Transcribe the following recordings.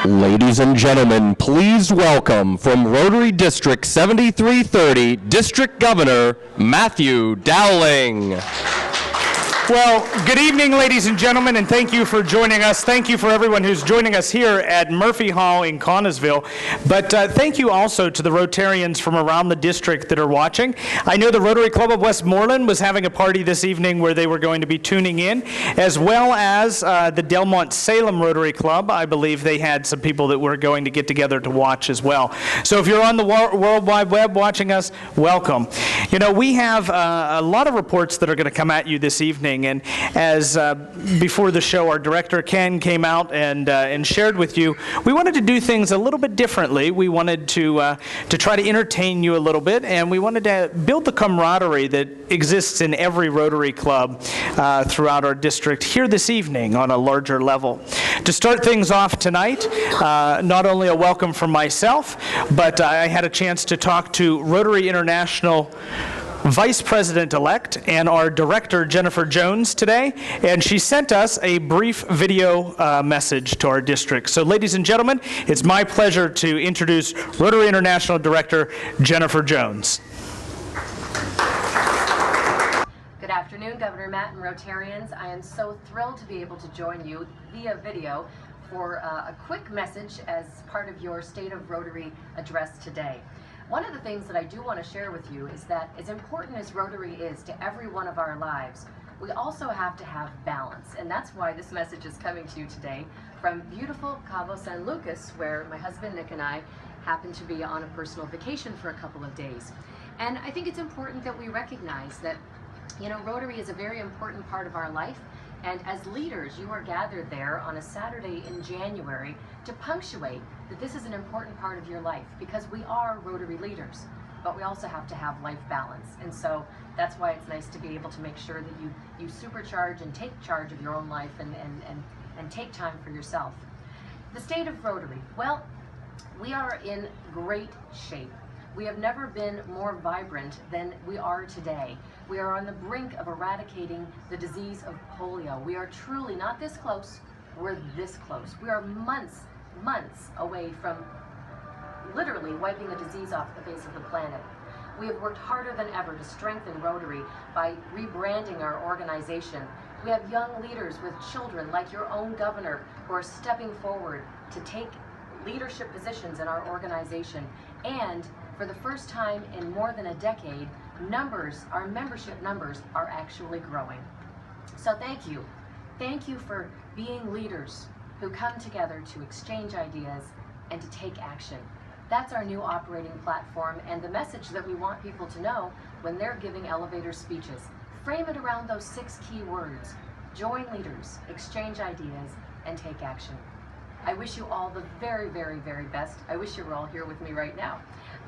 Ladies and gentlemen, please welcome from Rotary District 7330, District Governor Matthew Dowling. Well, good evening, ladies and gentlemen, and thank you for joining us. Thank you for everyone who's joining us here at Murphy Hall in Connellsville. But thank you also to the Rotarians from around the district that are watching. I know the Rotary Club of Westmoreland was having a party this evening where they were going to be tuning in, as well as the Delmont Salem Rotary Club. I believe they had some people that were going to get together to watch as well. So if you're on the World Wide Web watching us, welcome. You know, we have a lot of reports that are going to come at you this evening. And as before the show, our director Ken came out and shared with you, we wanted to do things a little bit differently. We wanted to try to entertain you a little bit, and we wanted to build the camaraderie that exists in every Rotary Club throughout our district here this evening on a larger level. To start things off tonight, not only a welcome from myself, but I had a chance to talk to Rotary International Vice President-elect and our Director, Jennifer Jones, today, and she sent us a brief video message to our district. So, ladies and gentlemen, it's my pleasure to introduce Rotary International Director, Jennifer Jones. Good afternoon, Governor Matt and Rotarians. I am so thrilled to be able to join you via video for a quick message as part of your State of Rotary address today. One of the things that I do want to share with you is that as important as Rotary is to every one of our lives, we also have to have balance. And that's why this message is coming to you today from beautiful Cabo San Lucas, where my husband Nick and I happen to be on a personal vacation for a couple of days. And I think it's important that we recognize that, you know, Rotary is a very important part of our life. And as leaders, you are gathered there on a Saturday in January to punctuate that this is an important part of your life, because we are Rotary leaders, but we also have to have life balance. And so that's why it's nice to be able to make sure that you supercharge and take charge of your own life and take time for yourself. The state of Rotary, well, we are in great shape. We have never been more vibrant than we are today. We are on the brink of eradicating the disease of polio. We are truly not this close, we're this close. We are months away from literally wiping the disease off the face of the planet. We have worked harder than ever to strengthen Rotary by rebranding our organization. We have young leaders with children like your own governor who are stepping forward to take leadership positions in our organization. And for the first time in more than a decade, our membership numbers are actually growing. So thank you. Thank you for being leaders who come together to exchange ideas and to take action. That's our new operating platform and the message that we want people to know when they're giving elevator speeches. Frame it around those 6 key words: join leaders, exchange ideas, and take action. I wish you all the very, very, very best. I wish you were all here with me right now.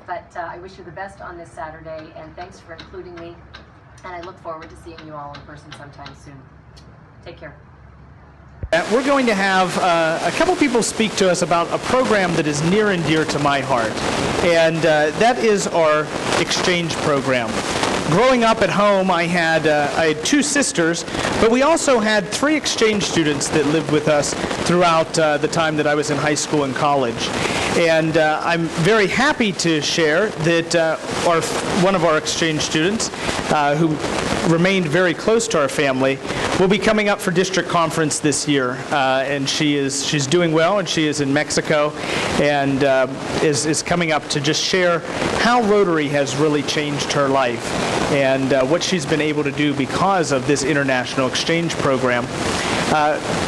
But I wish you the best on this Saturday, and thanks for including me. And I look forward to seeing you all in person sometime soon. Take care. We're going to have a couple people speak to us about a program that is near and dear to my heart, and that is our exchange program. Growing up at home, I had 2 sisters, but we also had 3 exchange students that lived with us throughout the time that I was in high school and college. And I'm very happy to share that one of our exchange students, who remained very close to our family, will be coming up for district conference this year. And she's doing well, and she is in Mexico, and is coming up to just share how Rotary has really changed her life and what she's been able to do because of this international exchange program.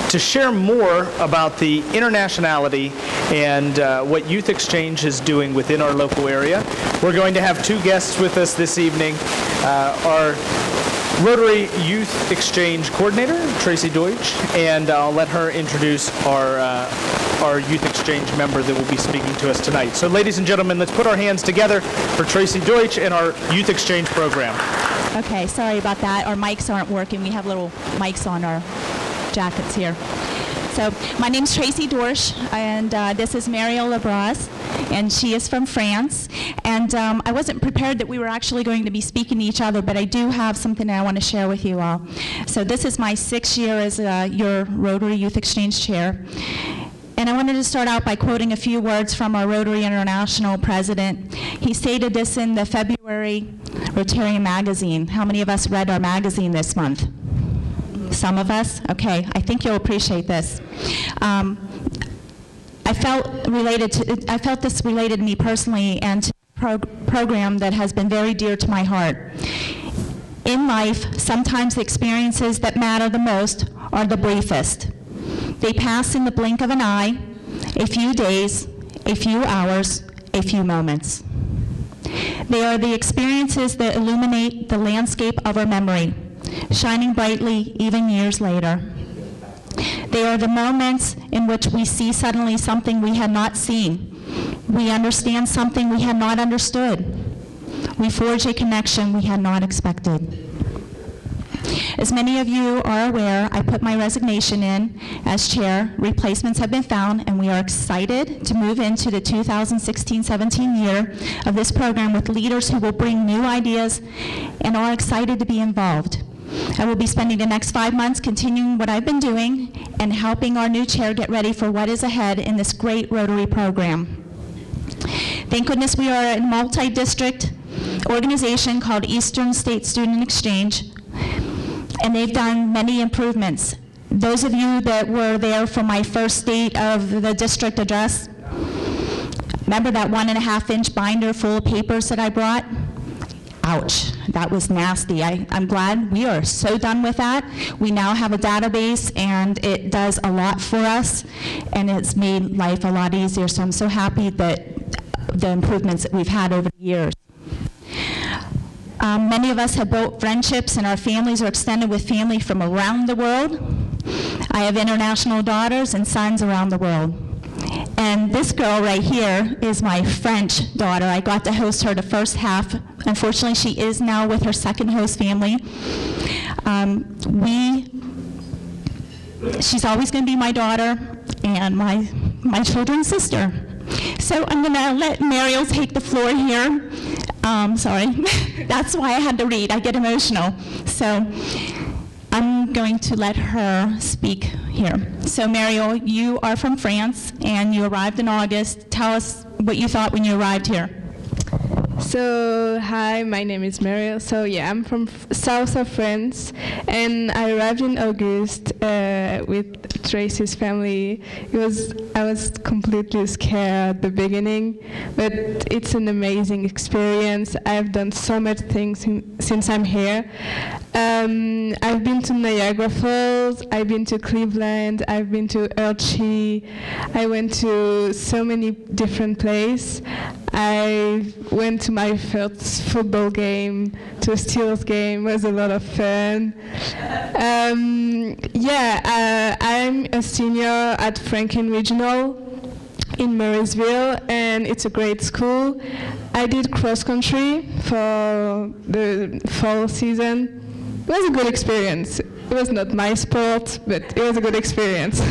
To share more about the internationality and what Youth Exchange is doing within our local area, we're going to have 2 guests with us this evening. Our Rotary Youth Exchange Coordinator, Tracy Deutsch, and I'll let her introduce our Youth Exchange member that will be speaking to us tonight. So, ladies and gentlemen, let's put our hands together for Tracy Deutsch and our Youth Exchange program. Okay, sorry about that. Our mics aren't working. We have little mics on our jackets here. So my name's Tracy Dorsch, and this is Marielle Labraz, and she is from France. And I wasn't prepared that we were actually going to be speaking to each other, but I do have something that I want to share with you all. So this is my 6th year as your Rotary Youth Exchange Chair. And I wanted to start out by quoting a few words from our Rotary International president. He stated this in the February Rotarian magazine. How many of us read our magazine this month? Some of us? Okay, I think you'll appreciate this. I felt this related to me personally and to a program that has been very dear to my heart. In life, sometimes the experiences that matter the most are the briefest. They pass in the blink of an eye, a few days, a few hours, a few moments. They are the experiences that illuminate the landscape of our memory, shining brightly even years later. They are the moments in which we see suddenly something we had not seen. We understand something we had not understood. We forge a connection we had not expected. As many of you are aware, I put my resignation in as chair. Replacements have been found, and we are excited to move into the 2016-17 year of this program with leaders who will bring new ideas and are excited to be involved. I will be spending the next 5 months continuing what I've been doing and helping our new chair get ready for what is ahead in this great Rotary program. Thank goodness we are a multi-district organization called Eastern State Student Exchange, and they've done many improvements. Those of you that were there for my first State of the District address, remember that 1.5-inch binder full of papers that I brought? Ouch, that was nasty. I'm glad we are so done with that. We now have a database, and it does a lot for us, and it's made life a lot easier, so I'm so happy that the improvements that we've had over the years. Many of us have built friendships, and our families are extended with family from around the world. I have international daughters and sons around the world. And this girl right here is my French daughter. I got to host her the first half. Unfortunately, she is now with her second host family. She's always going to be my daughter and my children's sister. So I'm going to let Mariel take the floor here. Sorry, that's why I had to read. I get emotional. So I'm going to let her speak here. So Mariel, you are from France, and you arrived in August. Tell us what you thought when you arrived here. So, hi, my name is Mariel. So, yeah, I'm from south of France, and I arrived in August with Tracy's family. I was completely scared at the beginning, but it's an amazing experience. I've done so much things since I'm here. I've been to Niagara Falls, I've been to Cleveland, I've been to Hershey. I went to so many different places. I went to my first football game, to a Steelers game. It was a lot of fun. I'm a senior at Franklin Regional in Murraysville, and it's a great school. I did cross country for the fall season. It was a good experience. It was not my sport, but it was a good experience.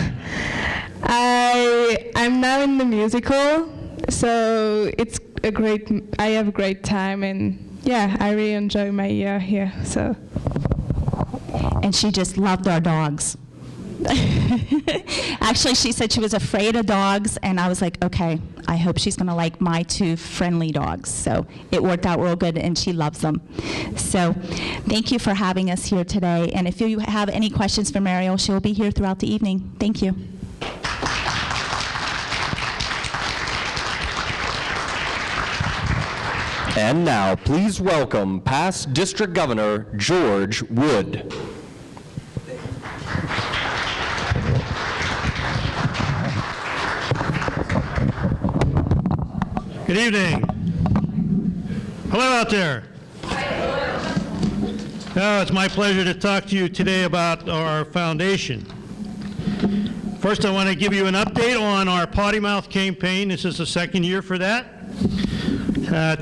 I'm now in the musical, so I have a great time, and yeah, I really enjoy my year here. So. And she just loved our dogs. Actually, she said she was afraid of dogs, and I was like, okay, I hope she's going to like my 2 friendly dogs. So it worked out real good, and she loves them. So thank you for having us here today. And if you have any questions for Mariel, she'll be here throughout the evening. Thank you. And now, please welcome past District Governor George Wood. Good evening. Hello out there. Now, it's my pleasure to talk to you today about our foundation. First, I want to give you an update on our Potty Mouth campaign. This is the second year for that.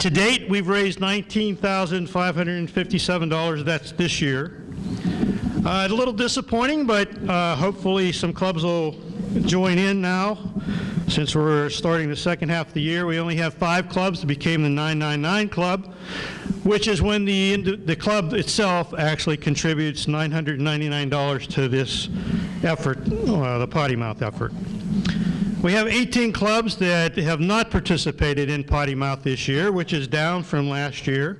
To date, we've raised $19,557. That's this year. A little disappointing, but hopefully some clubs will join in now. Since we're starting the second half of the year, we only have 5 clubs that became the 999 Club, which is when the club itself actually contributes $999 to this effort, the Potty Mouth effort. We have 18 clubs that have not participated in Potty Mouth this year, which is down from last year.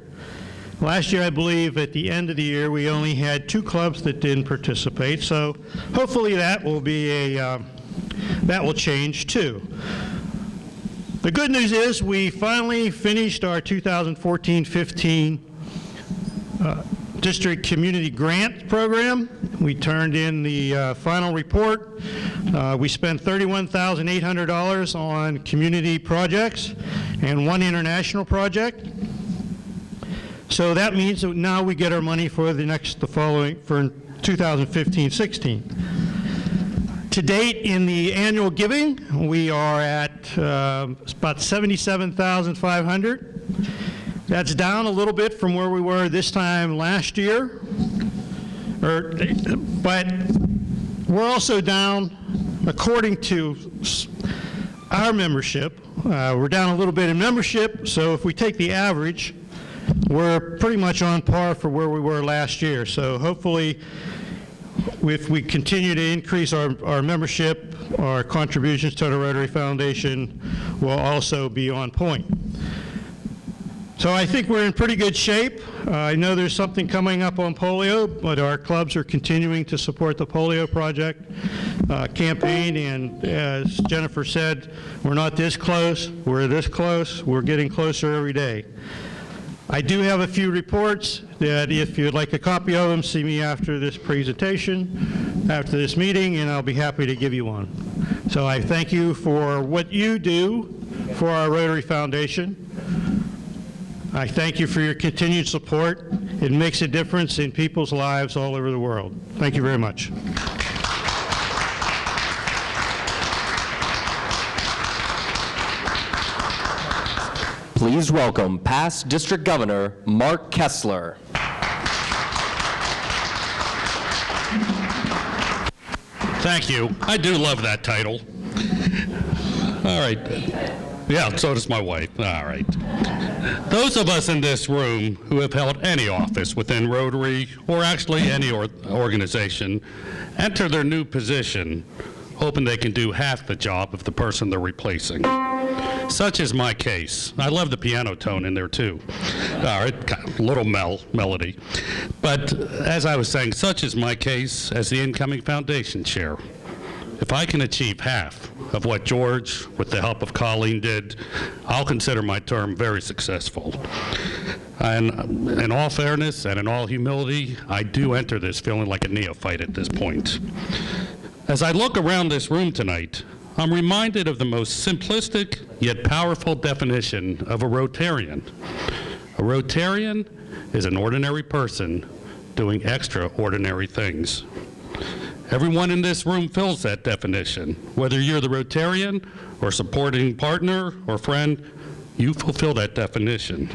Last year, I believe, at the end of the year, we only had 2 clubs that didn't participate, so hopefully that will be that will change too. The good news is we finally finished our 2014-15 district community grant program. We turned in the final report. We spent $31,800 on community projects and 1 international project. So that means that now we get our money for the following, for 2015-16. To date, in the annual giving, we are at about $77,500. That's down a little bit from where we were this time last year. But we're also down, according to our membership, we're down a little bit in membership, so if we take the average, we're pretty much on par for where we were last year. So hopefully, if we continue to increase our membership, our contributions to the Rotary Foundation will also be on point. So I think we're in pretty good shape. I know there's something coming up on polio, but our clubs are continuing to support the polio project campaign, and as Jennifer said, we're not this close, we're this close, we're getting closer every day. I do have a few reports that if you'd like a copy of them, see me after this presentation, after this meeting, and I'll be happy to give you one. So I thank you for what you do for our Rotary Foundation. I thank you for your continued support. It makes a difference in people's lives all over the world. Thank you very much. Please welcome past District Governor Mark Kessler. Thank you. I do love that title. All right. Yeah, so does my wife. All right. Those of us in this room who have held any office within Rotary, or actually any organization, enter their new position hoping they can do half the job of the person they're replacing. Such is my case. I love the piano tone in there too. All right, little melody. But as I was saying, such is my case as the incoming foundation chair. If I can achieve half of what George, with the help of Colleen, did, I'll consider my term very successful. And in all fairness and in all humility, I do enter this feeling like a neophyte at this point. As I look around this room tonight, I'm reminded of the most simplistic yet powerful definition of a Rotarian. A Rotarian is an ordinary person doing extraordinary things. Everyone in this room fills that definition. Whether you're the Rotarian or supporting partner or friend, you fulfill that definition.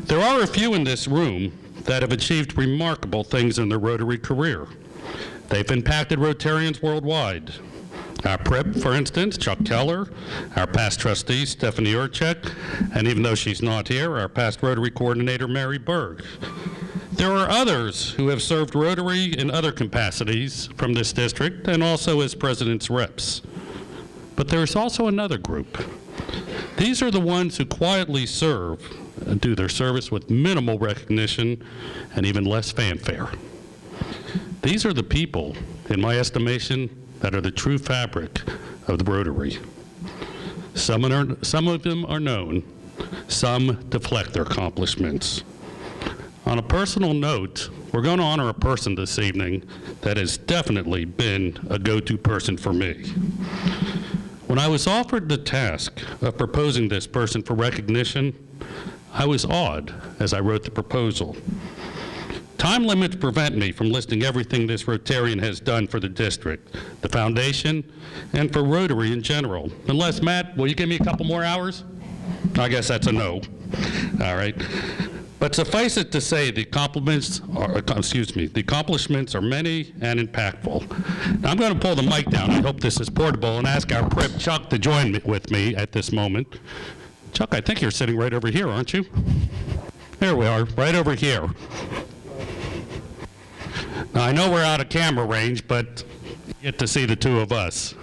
There are a few in this room that have achieved remarkable things in their Rotary career. They've impacted Rotarians worldwide. Our PRIP, for instance, Chuck Keller, our past trustee, Stephanie Urchek, and even though she's not here, our past Rotary coordinator, Mary Berg. There are others who have served Rotary in other capacities from this district and also as president's reps. But there's also another group. These are the ones who quietly serve and do their service with minimal recognition and even less fanfare. These are the people, in my estimation, that are the true fabric of the Rotary. Some of them are known, some deflect their accomplishments. On a personal note, we're going to honor a person this evening that has definitely been a go-to person for me. When I was offered the task of proposing this person for recognition, I was awed as I wrote the proposal. Time limits prevent me from listing everything this Rotarian has done for the district, the foundation, and for Rotary in general. Unless, Matt, will you give me a couple more hours? I guess that's a no. All right. But suffice it to say, the accomplishments are many and impactful. Now I'm going to pull the mic down. I hope this is portable, and ask our PRIP Chuck to join with me at this moment. Chuck, I think you're sitting right over here, aren't you? There we are, right over here. Now, I know we're out of camera range, but you get to see the two of us.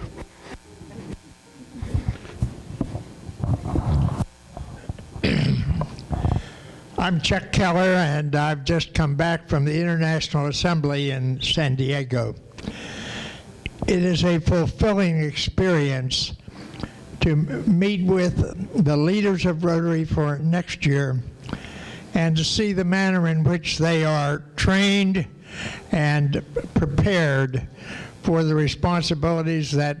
I'm Chuck Keller, and I've just come back from the International Assembly in San Diego. It is a fulfilling experience to meet with the leaders of Rotary for next year and to see the manner in which they are trained and prepared for the responsibilities that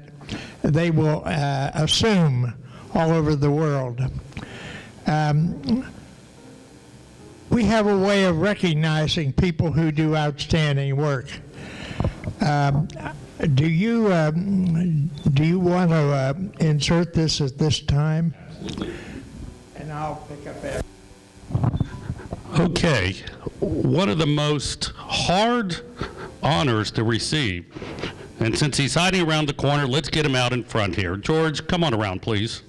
they will assume all over the world. We have a way of recognizing people who do outstanding work. Do you want to insert this at this time? And I'll pick up after. Okay, one of the most hard honors to receive, and since he's hiding around the corner, let's get him out in front here. George, come on around, please.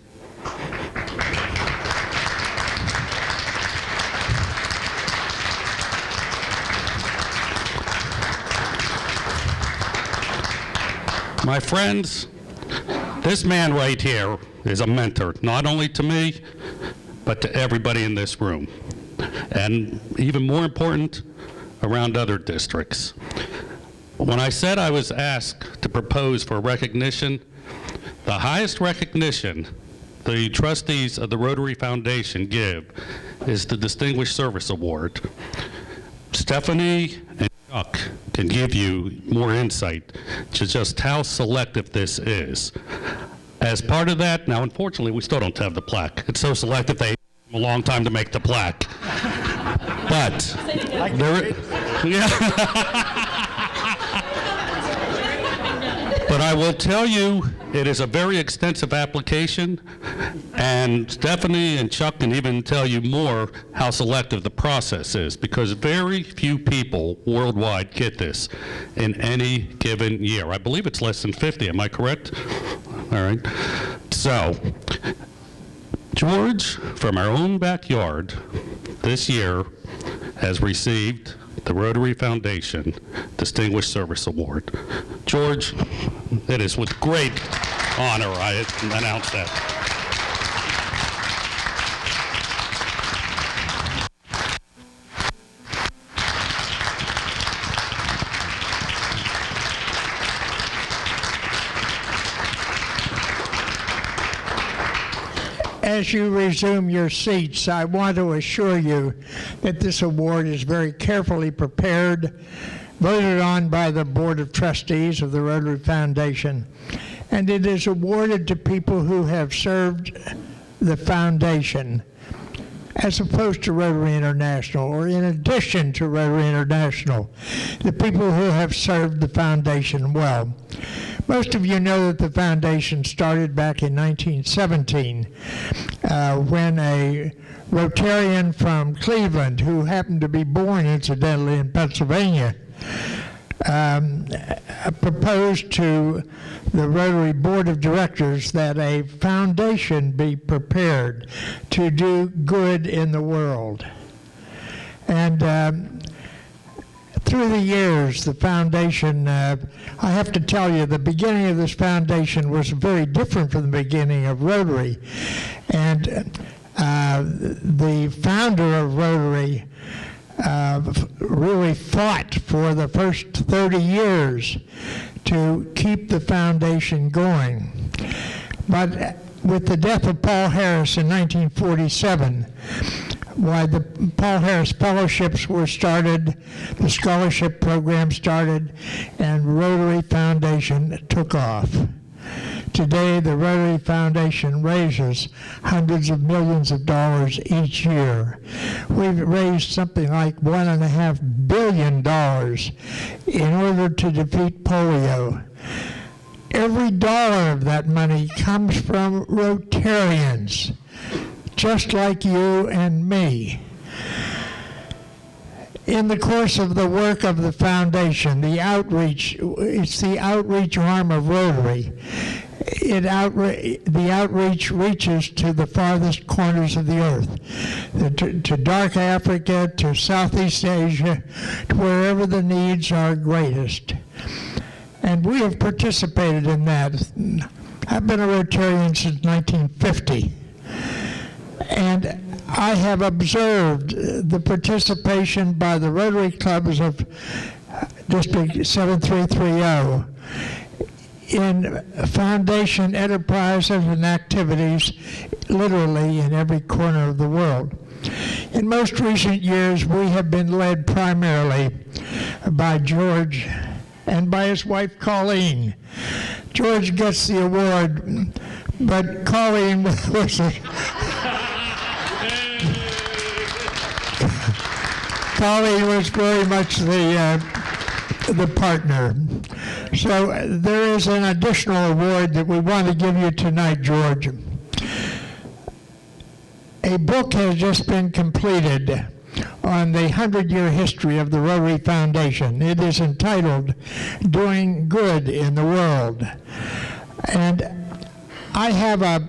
My friends, this man right here is a mentor, not only to me, but to everybody in this room, and even more important, around other districts. When I said I was asked to propose for recognition, the highest recognition the trustees of the Rotary Foundation give is the Distinguished Service Award. Stephanie and Chuck can give you more insight to just how selective this is. As part of that, now unfortunately we still don't have the plaque. It's so selective they took a long time to make the plaque. But there, but I will tell you, it is a very extensive application, and Stephanie and Chuck can even tell you more how selective the process is, because very few people worldwide get this in any given year. I believe it's less than 50, am I correct? All right. So, George, from our own backyard, this year has received the Rotary Foundation Distinguished Service Award. George, it is with great honor I announce that. As you resume your seats, I want to assure you that this award is very carefully prepared, voted on by the Board of Trustees of the Rotary Foundation, and it is awarded to people who have served the foundation as opposed to Rotary International, or in addition to Rotary International, the people who have served the foundation well. Most of you know that the foundation started back in 1917 when a Rotarian from Cleveland, who happened to be born, incidentally, in Pennsylvania, proposed to the Rotary Board of Directors that a foundation be prepared to do good in the world. And through the years, the foundation, I have to tell you, the beginning of this foundation was very different from the beginning of Rotary. And the founder of Rotary really fought for the first 30 years to keep the foundation going. But with the death of Paul Harris in 1947, why the Paul Harris Fellowships were started, the scholarship program started, and Rotary Foundation took off. Today, the Rotary Foundation raises hundreds of millions of dollars each year. We've raised something like $1.5 billion in order to defeat polio. Every dollar of that money comes from Rotarians, just like you and me. In the course of the work of the foundation, the outreach, it's the outreach arm of Rotary. The outreach reaches to the farthest corners of the earth, to dark Africa, to Southeast Asia, to wherever the needs are greatest. And we have participated in that. I've been a Rotarian since 1950. And I have observed the participation by the Rotary clubs of District 7330 in foundation enterprises and activities literally in every corner of the world. In most recent years, we have been led primarily by George and by his wife, Colleen. George gets the award, but Colleen was Colleen was very much the partner. So there is an additional award that we want to give you tonight, George. A book has just been completed on the 100-year history of the Rotary Foundation. It is entitled Doing Good in the World. And I have a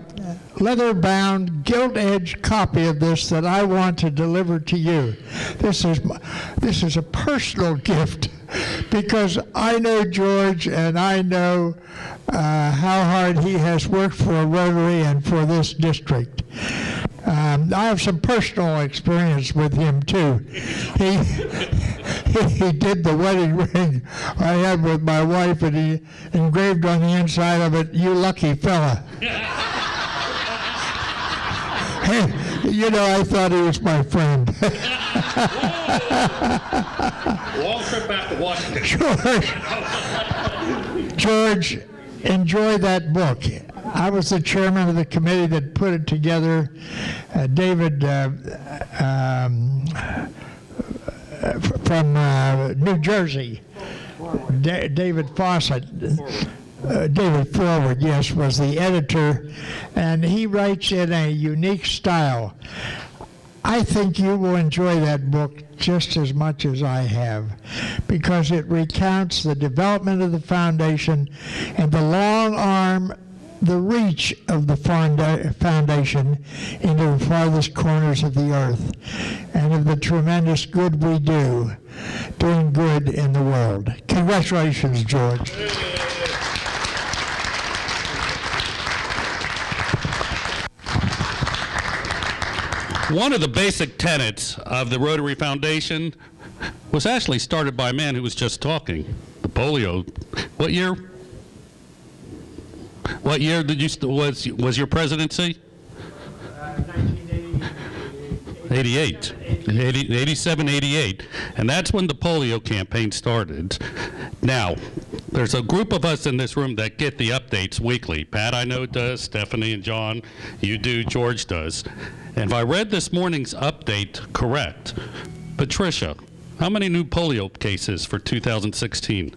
leather-bound, gilt-edged copy of this that I want to deliver to you. This is a personal gift because I know George and I know how hard he has worked for Rotary and for this district. I have some personal experience with him too. He did the wedding ring I had with my wife, and he engraved on the inside of it, "You lucky fella." Hey, you know, I thought he was my friend. Long trip back to Washington. George, enjoy that book. I was the chairman of the committee that put it together. David from New Jersey, David Fawcett, David Forward, yes, was the editor, and he writes in a unique style. I think you will enjoy that book just as much as I have, because it recounts the development of the foundation and the long arm, the reach of the foundation into the farthest corners of the earth, and of the tremendous good we do, doing good in the world. Congratulations, George. One of the basic tenets of the Rotary Foundation was actually started by a man who was just talking, the polio. What year? What year did was your presidency? 88. 87, 88. And that's when the polio campaign started. Now, there's a group of us in this room that get the updates weekly. Pat, I know, does. Stephanie and John, you do. George does. And if I read this morning's update correct, Patricia, how many new polio cases for 2016?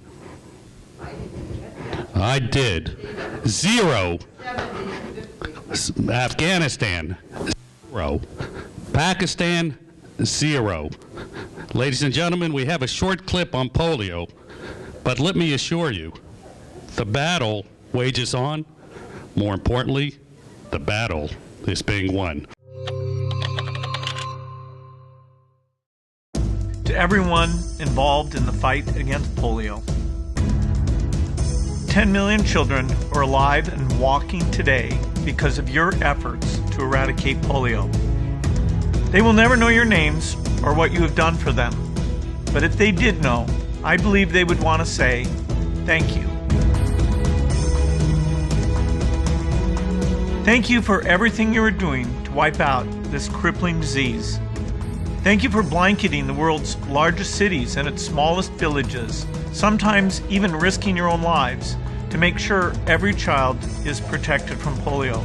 I did. 0. Afghanistan, 0. Pakistan, 0. Ladies and gentlemen, we have a short clip on polio, but let me assure you, the battle wages on. More importantly, the battle is being won. To everyone involved in the fight against polio, 10 million children are alive and walking today because of your efforts to eradicate polio. They will never know your names or what you have done for them, but if they did know, I believe they would want to say thank you. Thank you for everything you are doing to wipe out this crippling disease. Thank you for blanketing the world's largest cities and its smallest villages, sometimes even risking your own lives, to make sure every child is protected from polio.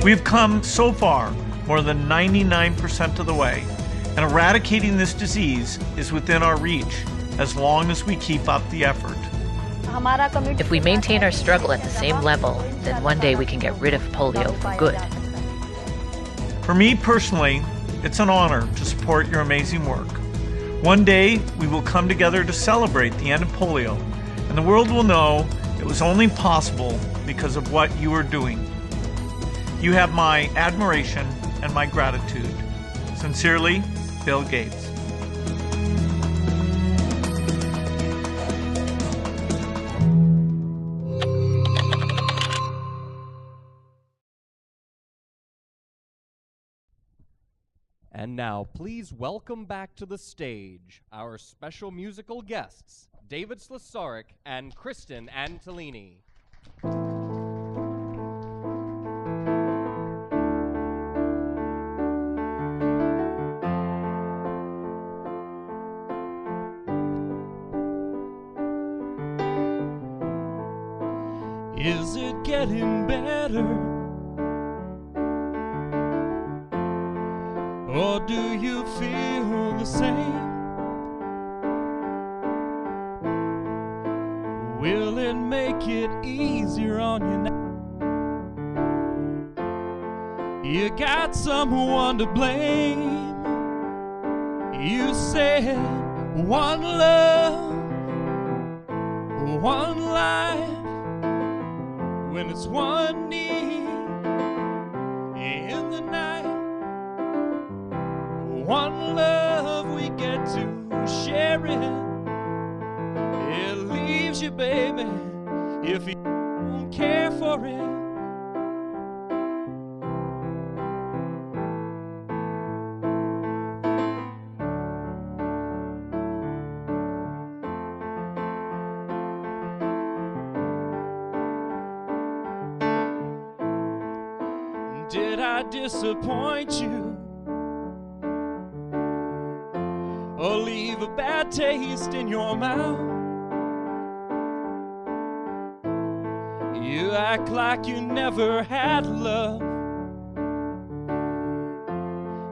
We've come so far, more than 99% of the way, and eradicating this disease is within our reach as long as we keep up the effort. If we maintain our struggle at the same level, then one day we can get rid of polio for good. For me personally, it's an honor to support your amazing work. One day, we will come together to celebrate the end of polio, and the world will know it was only possible because of what you are doing. You have my admiration and my gratitude. Sincerely, Bill Gates. And now, please welcome back to the stage our special musical guests, David Slasaric and Kristen Antolini. Is it getting better? Or do you feel the same? Will it make it easier on you now? You got someone to blame. You said one love, one life, when it's one need in the night. One love, we get to share it. It leaves you, baby, if you don't care for it. Did I disappoint you? Or leave a bad taste in your mouth? You act like you never had love.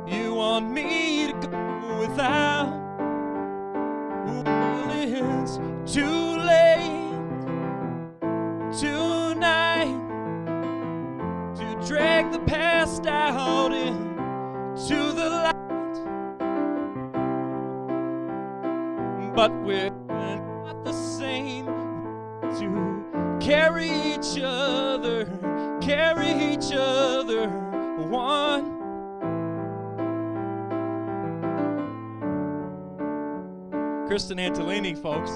You want me to go without? Well, it's too late tonight to drag the past out into the light. But we're not the same. To carry each other one. Kristen Antolini, folks.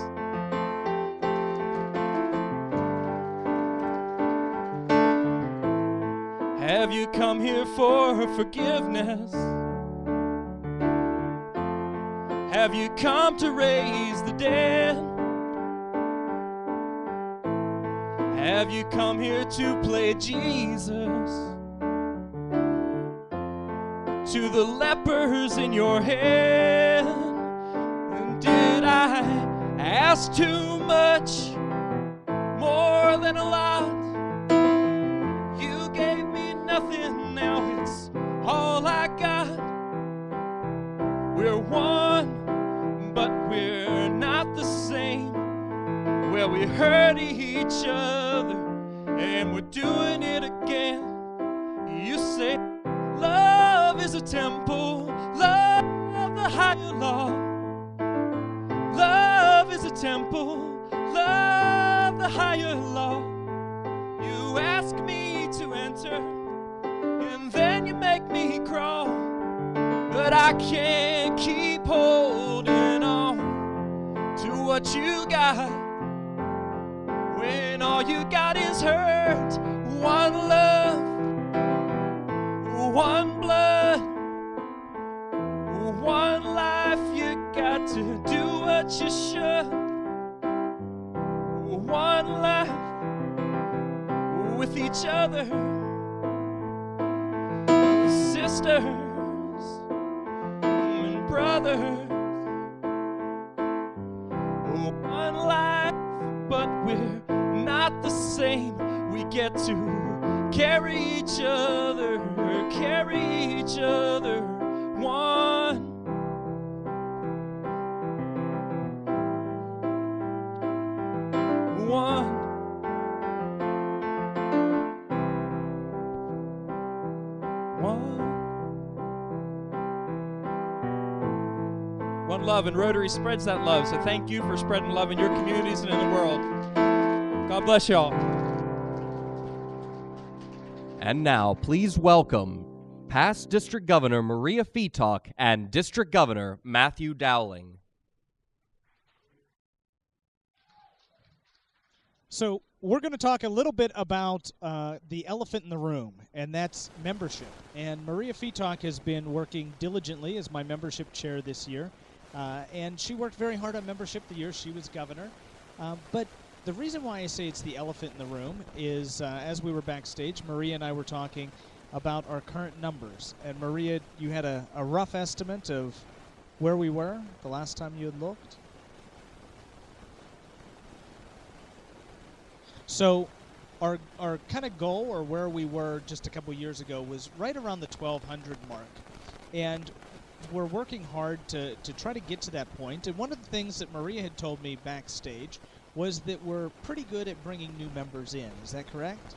Have you come here for forgiveness? Have you come to raise the dead? Have you come here to play Jesus to the lepers in your head? And did I ask too much, more than a lot? You gave me nothing, now it's all I got. We're one, but we're not the same. Well, we hurt each other, and we're doing it again. You say love is a temple, love the higher law. Love is a temple, love the higher law. You ask me to enter, and then you make me crawl. But I can't keep holding on to what you got, when all you got is hurt. One love, one blood, one life. You got to do what you should. One life with each other, sisters and brothers. One life, but we're not the same. We get to carry each other one. One. One love, and Rotary spreads that love. So thank you for spreading love in your communities and in the world. God bless y'all. And now, please welcome past District Governor Maria Feetalk and District Governor Matthew Dowling. So we're going to talk a little bit about the elephant in the room, and that's membership. And Maria Fetok has been working diligently as my membership chair this year, and she worked very hard on membership the year she was governor. But the reason why I say it's the elephant in the room is as we were backstage, Maria and I were talking about our current numbers. And Maria, you had a rough estimate of where we were the last time you had looked? So our kind of goal, or where we were just a couple years ago, was right around the 1,200 mark. And we're working hard to try to get to that point. And one of the things that Maria had told me backstage was that we're pretty good at bringing new members in. Is that correct?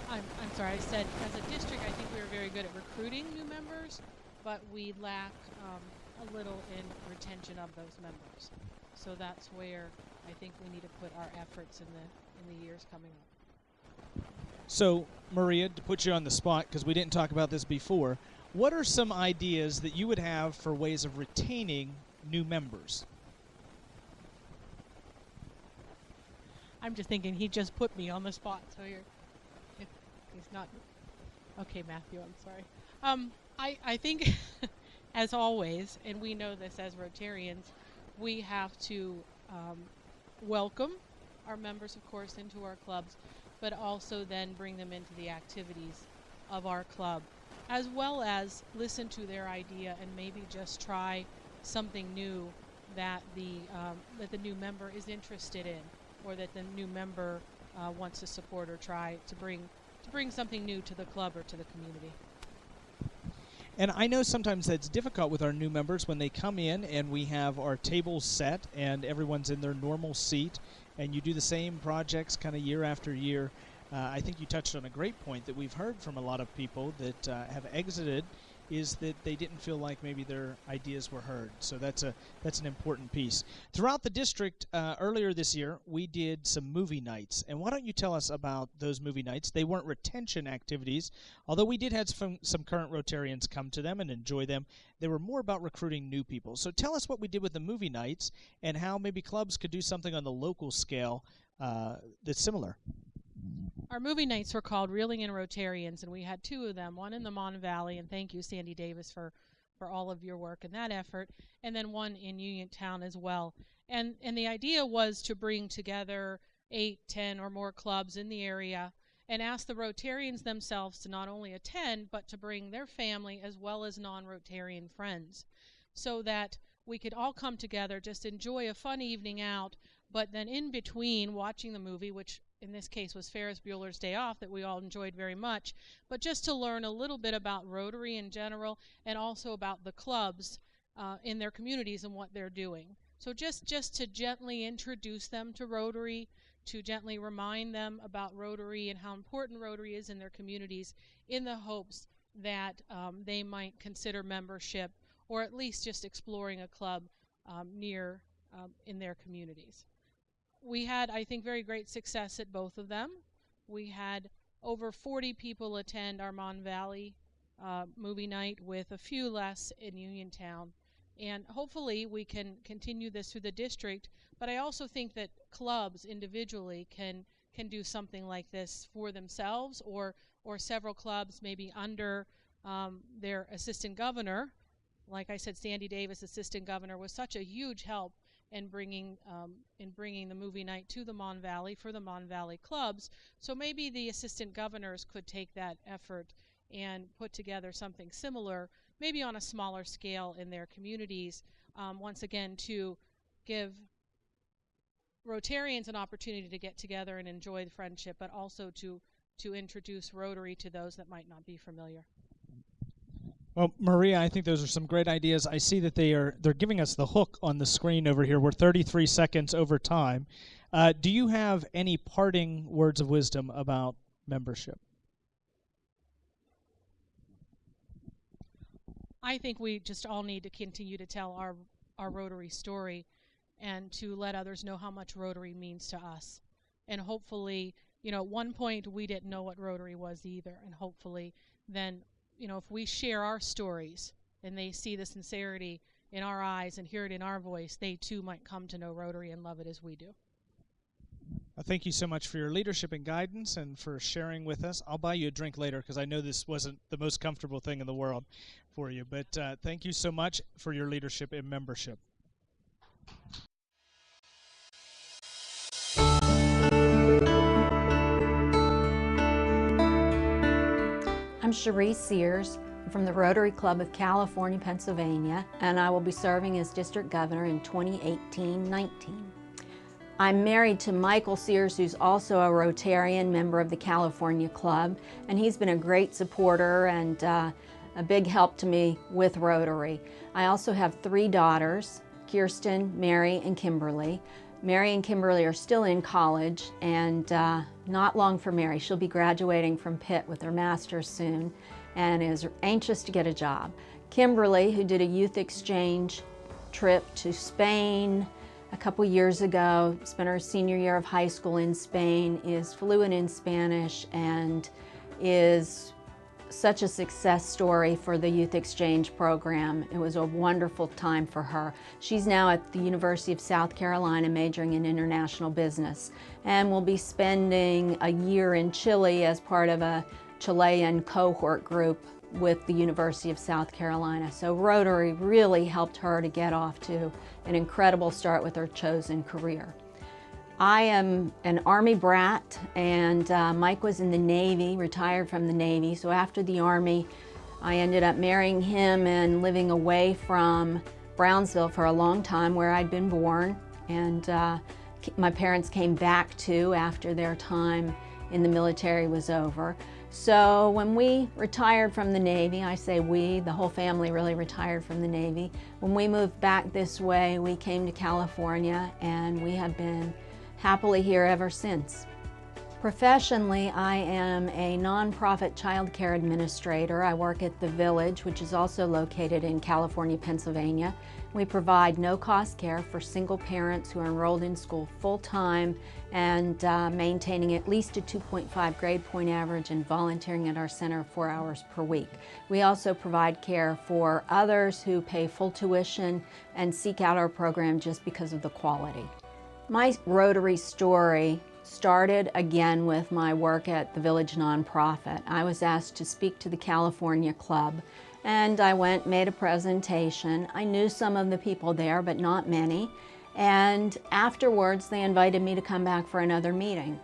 I'm sorry, I said as a district I think we were very good at recruiting new members, but we lack a little in retention of those members. So that's where I think we need to put our efforts in the years coming up. So, Maria, to put you on the spot, because we didn't talk about this before, what are some ideas that you would have for ways of retaining new members? I'm just thinking he just put me on the spot, so he's not. Okay, Matthew, I'm sorry. I think, as always, and we know this as Rotarians, we have to welcome our members, of course, into our clubs, but also then bring them into the activities of our club, as well as listen to their idea and maybe just try something new that the new member is interested in, or that the new member wants to support or try to bring something new to the club or to the community. And I know sometimes that's difficult with our new members when they come in and we have our tables set and everyone's in their normal seat and you do the same projects kind of year after year. I think you touched on a great point that we've heard from a lot of people that have exited, is that they didn't feel like maybe their ideas were heard. So that's an important piece. Throughout the district, earlier this year, we did some movie nights. And why don't you tell us about those movie nights? They weren't retention activities, although we did have some current Rotarians come to them and enjoy them. They were more about recruiting new people. So tell us what we did with the movie nights and how maybe clubs could do something on the local scale that's similar. Our movie nights were called Reeling in Rotarians, and we had two of them, one in the Mon Valley, and thank you, Sandy Davis, for all of your work in that effort, and then one in Uniontown as well. And the idea was to bring together 8, 10, or more clubs in the area and ask the Rotarians themselves to not only attend, but to bring their family as well as non-Rotarian friends, so that we could all come together, just enjoy a fun evening out, but then in between watching the movie, which in this case was Ferris Bueller's Day Off, that we all enjoyed very much, but just to learn a little bit about Rotary in general and also about the clubs in their communities and what they're doing. So just to gently introduce them to Rotary, to gently remind them about Rotary and how important Rotary is in their communities, in the hopes that they might consider membership or at least just exploring a club near in their communities. We had, I think, very great success at both of them. We had over 40 people attend our Mon Valley movie night, with a few less in Uniontown. And hopefully we can continue this through the district, but I also think that clubs individually can do something like this for themselves, or several clubs maybe under their assistant governor. Like I said, Sandy Davis, assistant governor, was such a huge help in bringing the movie night to the Mon Valley for the Mon Valley clubs. So maybe the assistant governors could take that effort and put together something similar, maybe on a smaller scale in their communities, once again to give Rotarians an opportunity to get together and enjoy the friendship, but also to introduce Rotary to those that might not be familiar. Well, Maria, I think those are some great ideas. I see that they're giving us the hook on the screen over here. We're 33 seconds over time. Do you have any parting words of wisdom about membership? I think we just all need to continue to tell our Rotary story and to let others know how much Rotary means to us. And hopefully, at one point we didn't know what Rotary was either, and hopefully then, if we share our stories and they see the sincerity in our eyes and hear it in our voice, they too might come to know Rotary and love it as we do. Thank you so much for your leadership and guidance and for sharing with us. I'll buy you a drink later because I know this wasn't the most comfortable thing in the world for you. But thank you so much for your leadership and membership. I'm Cherie Sears from the Rotary Club of California, Pennsylvania, and I will be serving as District Governor in 2018-19. I'm married to Michael Sears, who's also a Rotarian member of the California Club, and he's been a great supporter and a big help to me with Rotary. I also have 3 daughters, Kirsten, Mary, and Kimberly. Mary and Kimberly are still in college, and not long for Mary. She'll be graduating from Pitt with her master's soon and is anxious to get a job. Kimberly, who did a youth exchange trip to Spain a couple years ago, spent her senior year of high school in Spain, is fluent in Spanish, and is such a success story for the youth exchange program. It was a wonderful time for her. She's now at the University of South Carolina majoring in international business and will be spending a year in Chile as part of a Chilean cohort group with the University of South Carolina. So Rotary really helped her to get off to an incredible start with her chosen career. I am an Army brat, and Mike was in the Navy, retired from the Navy. So after the Army, I ended up marrying him and living away from Brownsville for a long time, where I'd been born. And my parents came back too after their time in the military was over. So when we retired from the Navy, I say we, the whole family really retired from the Navy. When we moved back this way, we came to California, and we have been happily here ever since. Professionally, I am a nonprofit child care administrator. I work at The Village, which is also located in California, Pennsylvania. We provide no-cost care for single parents who are enrolled in school full-time and maintaining at least a 2.5 grade point average and volunteering at our center 4 hours per week. We also provide care for others who pay full tuition and seek out our program just because of the quality. My Rotary story started again with my work at the Village nonprofit. I was asked to speak to the California Club, and I went, made a presentation. I knew some of the people there, but not many. And afterwards, they invited me to come back for another meeting.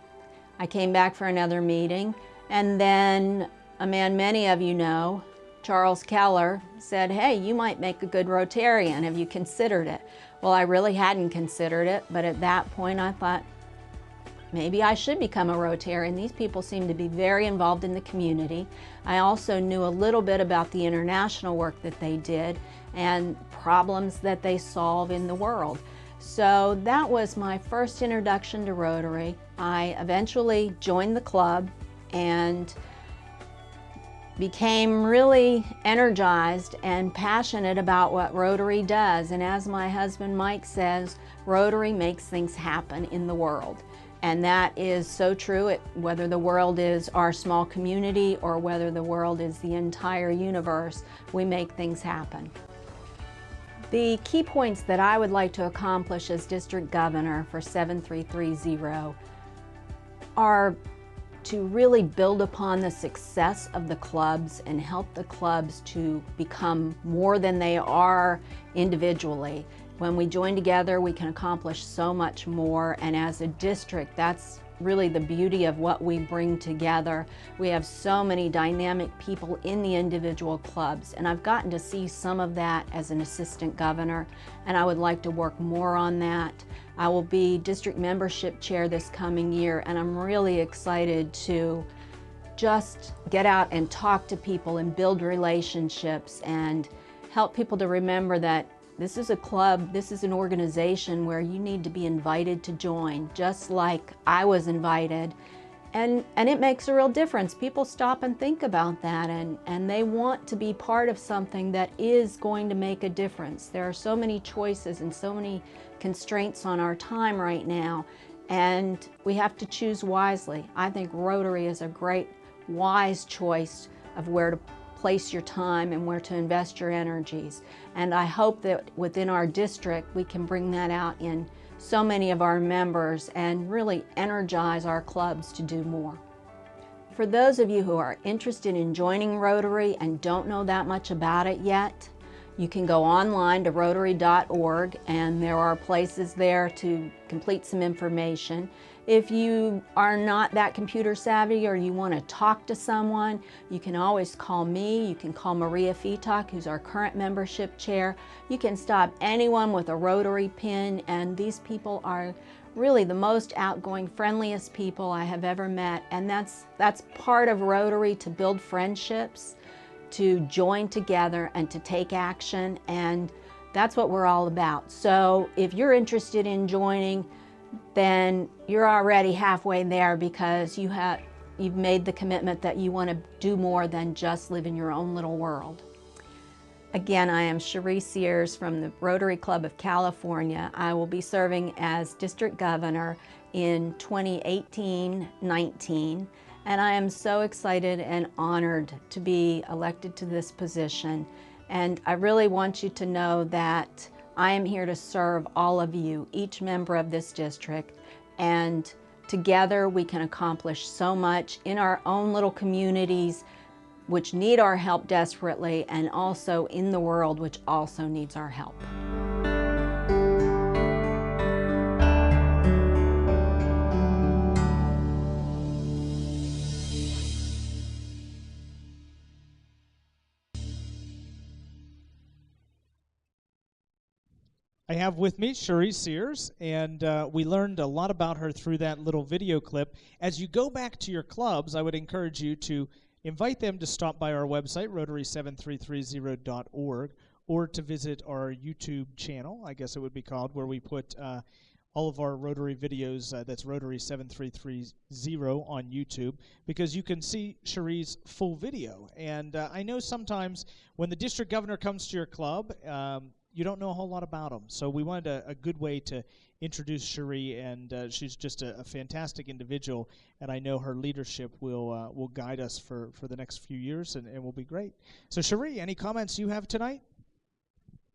I came back for another meeting, and then a man many of you know, Charles Keller, said, "Hey, you might make a good Rotarian. Have you considered it?" Well, I really hadn't considered it, but at that point I thought, maybe I should become a Rotarian. These people seem to be very involved in the community. I also knew a little bit about the international work that they did and problems that they solve in the world. So that was my first introduction to Rotary. I eventually joined the club and became really energized and passionate about what Rotary does. And as my husband Mike says, Rotary makes things happen in the world. And that is so true, whether the world is our small community or whether the world is the entire universe, we make things happen. The key points that I would like to accomplish as District Governor for 7330 are to really build upon the success of the clubs and help the clubs to become more than they are individually. When we join together, we can accomplish so much more, and as a district, that's really the beauty of what we bring together. We have so many dynamic people in the individual clubs, and I've gotten to see some of that as an assistant governor, and I would like to work more on that. I will be district membership chair this coming year, and I'm really excited to just get out and talk to people and build relationships and help people to remember that this is a club, this is an organization where you need to be invited to join, just like I was invited. And it makes a real difference. People stop and think about that, and they want to be part of something that is going to make a difference. There are so many choices and so many constraints on our time right now, and we have to choose wisely. I think Rotary is a great, wise choice of where to place your time and where to invest your energies. And I hope that within our district we can bring that out in so many of our members and really energize our clubs to do more. For those of you who are interested in joining Rotary and don't know that much about it yet, you can go online to rotary.org and there are places there to complete some information. If you are not that computer savvy or you want to talk to someone, you can always call me. You can call Maria Fitak, who's our current membership chair. You can stop anyone with a Rotary pin, and these people are really the most outgoing, friendliest people I have ever met, and that's part of Rotary, to build friendships, to join together and to take action, and that's what we're all about. So if you're interested in joining, then you're already halfway there, because you've made the commitment that you want to do more than just live in your own little world. Again, I am Cherie Sears from the Rotary Club of California. I will be serving as District Governor in 2018-19, and I am so excited and honored to be elected to this position. And I really want you to know that I am here to serve all of you, each member of this district, and together we can accomplish so much in our own little communities, which need our help desperately, and also in the world, which also needs our help. I have with me Cherie Sears, and we learned a lot about her through that little video clip. As you go back to your clubs, I would encourage you to invite them to stop by our website, rotary7330.org, or to visit our YouTube channel, I guess it would be called, where we put all of our Rotary videos. That's Rotary7330 on YouTube, because you can see Cherie's full video. And I know sometimes when the district governor comes to your club, you don't know a whole lot about them. So we wanted a good way to introduce Cherie, and she's just a fantastic individual, and I know her leadership will guide us for the next few years, and will be great. So Cherie, any comments you have tonight?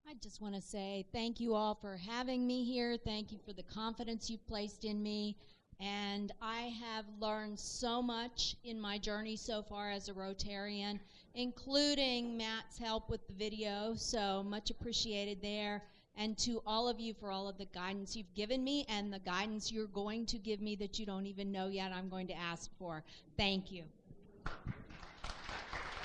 I just want to say thank you all for having me here. Thank you for the confidence you've placed in me. And I have learned so much in my journey so far as a Rotarian, including Matt's help with the video, so much appreciated there. And to all of you for all of the guidance you've given me and the guidance you're going to give me that you don't even know yet I'm going to ask for. Thank you.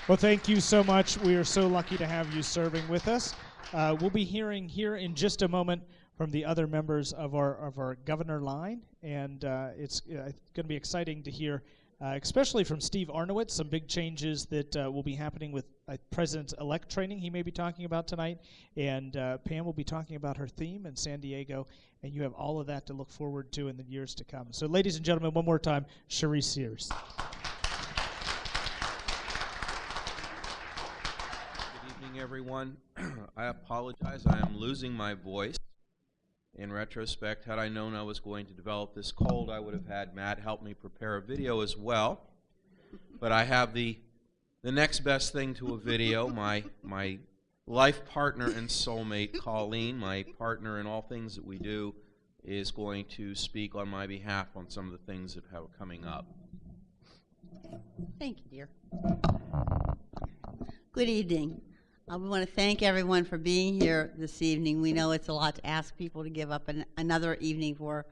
Well, thank you so much. We are so lucky to have you serving with us. We'll be hearing here in just a moment from the other members of our governor line, and it's going to be exciting to hear, especially from Steve Arnowitz, some big changes that will be happening with President-elect training he may be talking about tonight, and Pam will be talking about her theme in San Diego, and you have all of that to look forward to in the years to come. So ladies and gentlemen, one more time, Cherie Sears. Good evening, everyone. I apologize, I am losing my voice. In retrospect, had I known I was going to develop this cold, I would have had Matt help me prepare a video as well. But I have the next best thing to a video. My life partner and soulmate, Colleen, my partner in all things that we do, is going to speak on my behalf on some of the things that are coming up. Thank you, dear. Good evening. We want to thank everyone for being here this evening. We know it's a lot to ask people to give up another evening for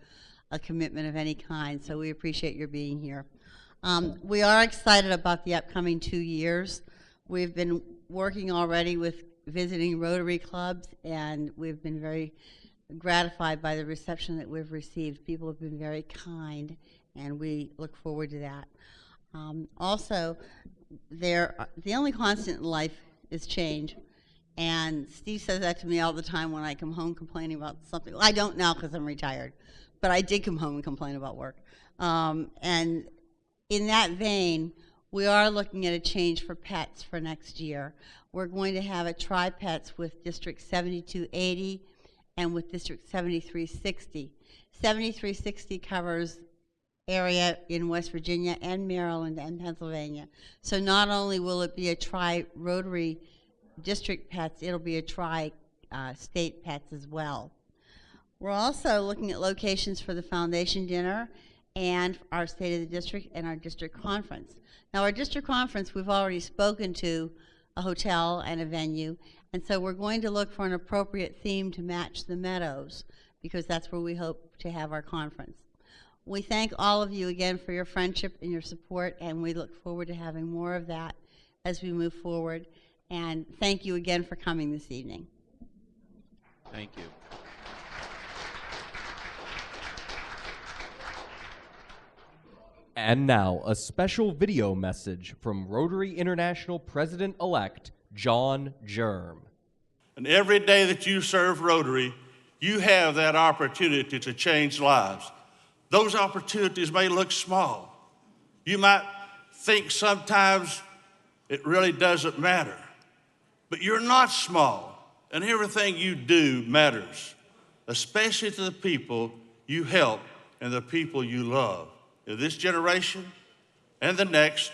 a commitment of any kind, so we appreciate your being here. We are excited about the upcoming 2 years. We've been working already with visiting Rotary clubs, and we've been very gratified by the reception that we've received. People have been very kind, and we look forward to that. Also, the only constant in life is change, and Steve says that to me all the time when I come home complaining about something. Well, I don't now because I'm retired, but I did come home and complain about work. And in that vein, we are looking at a change for pets for next year. We're going to have a tri-pets with District 7280 and with District 7360. 7360 covers area in West Virginia and Maryland and Pennsylvania. So not only will it be a tri-Rotary district pets, it'll be a tri-state pets as well. We're also looking at locations for the foundation dinner and our State of the District and our district conference. Now our district conference, we've already spoken to a hotel and a venue, and so we're going to look for an appropriate theme to match the Meadows, because that's where we hope to have our conference. We thank all of you again for your friendship and your support, and we look forward to having more of that as we move forward. And thank you again for coming this evening. Thank you. And now, a special video message from Rotary International President-elect John Germ. And every day that you serve Rotary, you have that opportunity to change lives. Those opportunities may look small. You might think sometimes it really doesn't matter. But you're not small, and everything you do matters, especially to the people you help and the people you love in this generation and the next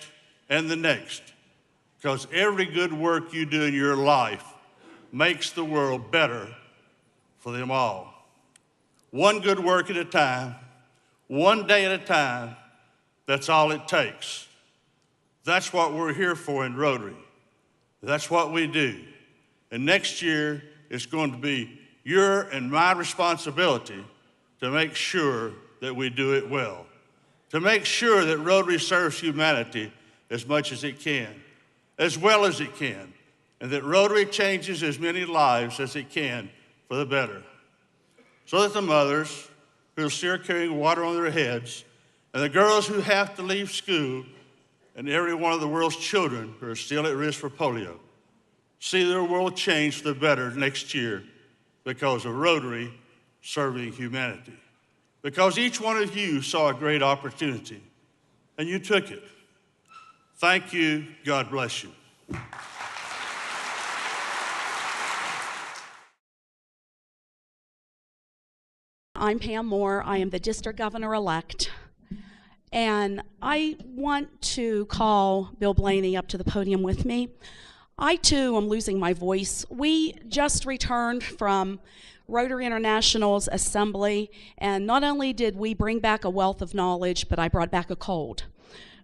and the next. Because every good work you do in your life makes the world better for them all. One good work at a time, one day at a time, that's all it takes. That's what we're here for in Rotary. That's what we do. And next year, it's going to be your and my responsibility to make sure that we do it well, to make sure that Rotary serves humanity as much as it can, as well as it can, and that Rotary changes as many lives as it can for the better, so that the mothers who are still carrying water on their heads, and the girls who have to leave school, and every one of the world's children who are still at risk for polio, see their world change for the better next year because of Rotary serving humanity. Because each one of you saw a great opportunity, and you took it. Thank you. God bless you. I'm Pam Moore. I am the district governor-elect. And I want to call Bill Blaney up to the podium with me. I, too, am losing my voice. We just returned from Rotary International's assembly, and not only did we bring back a wealth of knowledge, but I brought back a cold.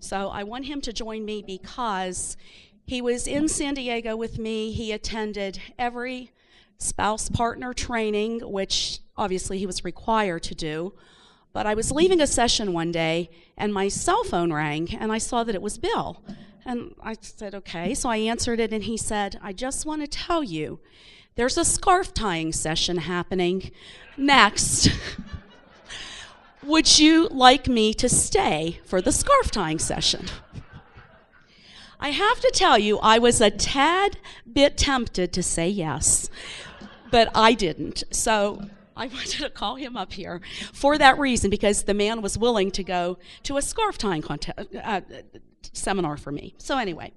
So I want him to join me because he was in San Diego with me. He attended every spouse partner training, which obviously he was required to do. But I was leaving a session one day, and my cell phone rang, and I saw that it was Bill. And I said, okay. So I answered it, and he said, I just want to tell you, there's a scarf tying session happening next. Would you like me to stay for the scarf tying session? I have to tell you, I was a tad bit tempted to say yes, but I didn't. So I wanted to call him up here for that reason, because the man was willing to go to a scarf tying seminar for me. So anyway,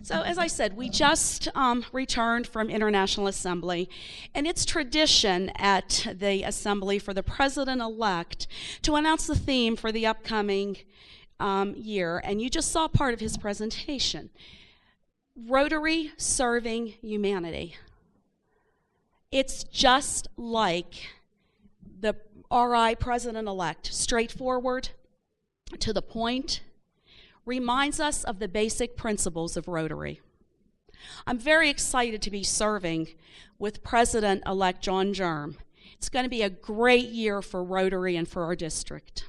so as I said, we just returned from International Assembly, and it's tradition at the Assembly for the President-elect to announce the theme for the upcoming year, and you just saw part of his presentation. Rotary serving humanity. It's just like the RI President-elect, straightforward, to the point, reminds us of the basic principles of Rotary. I'm very excited to be serving with President-elect John Germ. It's going to be a great year for Rotary and for our district.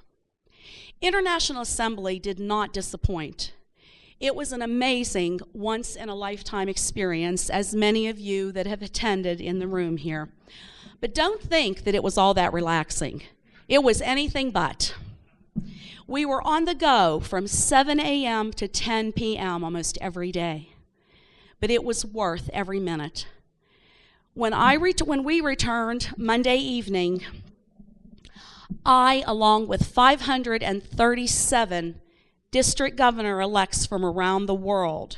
International Assembly did not disappoint. It was an amazing once-in-a-lifetime experience, as many of you that have attended in the room here. But don't think that it was all that relaxing. It was anything but. We were on the go from 7 a.m. to 10 p.m. almost every day. But it was worth every minute. When we returned Monday evening, I, along with 537 district governor-elects from around the world,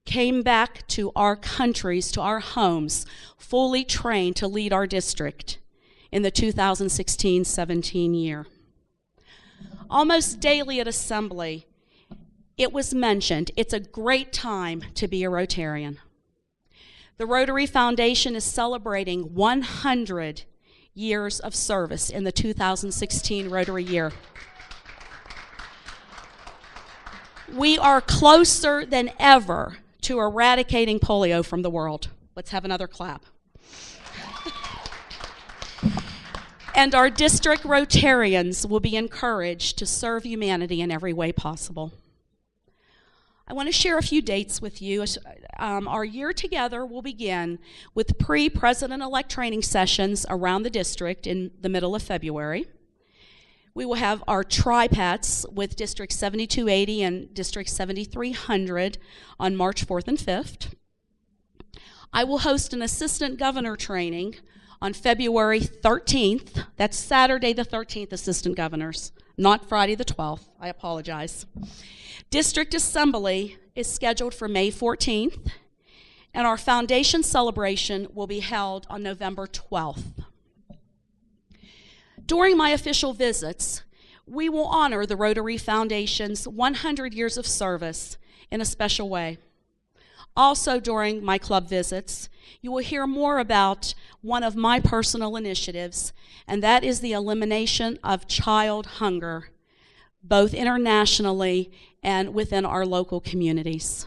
came back to our countries, to our homes, fully trained to lead our district in the 2016-17 year. Almost daily at Assembly, it was mentioned, it's a great time to be a Rotarian. The Rotary Foundation is celebrating 100 years of service in the 2016 Rotary year. We are closer than ever to eradicating polio from the world. Let's have another clap. And our district Rotarians will be encouraged to serve humanity in every way possible. I want to share a few dates with you. Our year together will begin with pre-president-elect training sessions around the district in the middle of February. We will have our tri-pats with District 7280 and District 7300 on March 4th and 5th. I will host an assistant governor training on February 13th. That's Saturday the 13th, assistant governors, not Friday the 12th. I apologize. District Assembly is scheduled for May 14th, and our foundation celebration will be held on November 12th. During my official visits, we will honor the Rotary Foundation's 100 years of service in a special way. Also during my club visits, you will hear more about one of my personal initiatives, and that is the elimination of child hunger, both internationally and within our local communities.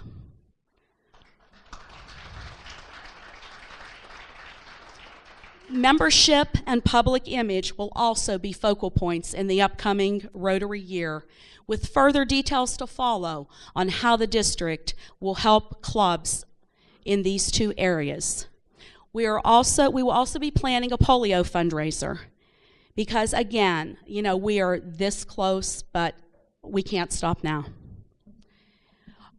Membership and public image will also be focal points in the upcoming Rotary year, with further details to follow on how the district will help clubs in these two areas. We will also be planning a polio fundraiser because, again, you know, we are this close, but we can't stop now.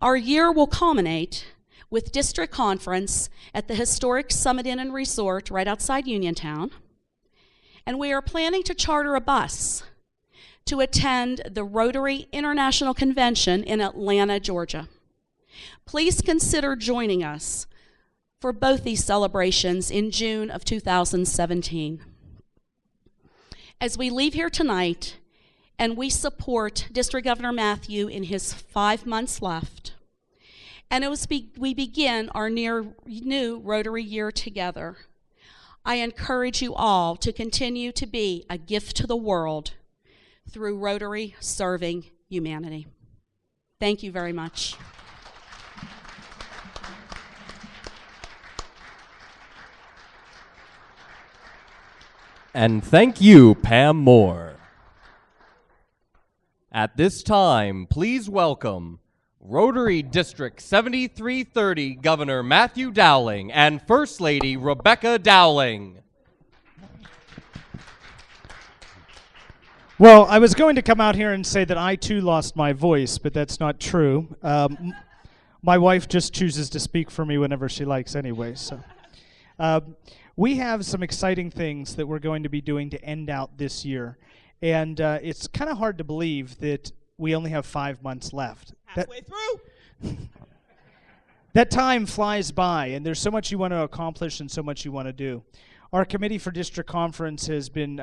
Our year will culminate with district conference at the historic Summit Inn and Resort right outside Uniontown, and we are planning to charter a bus to attend the Rotary International Convention in Atlanta, Georgia. Please consider joining us for both these celebrations in June of 2017. As we leave here tonight and we support District Governor Matthew in his 5 months left, and as we begin our new Rotary year together, I encourage you all to continue to be a gift to the world through Rotary serving humanity. Thank you very much. And thank you, Pam Moore. At this time, please welcome Rotary District 7330 Governor Matthew Dowling and First Lady Rebecca Dowling. Well, I was going to come out here and say that I too lost my voice, but that's not true. My wife just chooses to speak for me whenever she likes anyway. So, we have some exciting things that we're going to be doing to end out this year. And it's kind of hard to believe that we only have 5 months left. Halfway through. That time flies by, and there's so much you want to accomplish and so much you want to do. Our committee for district conference has been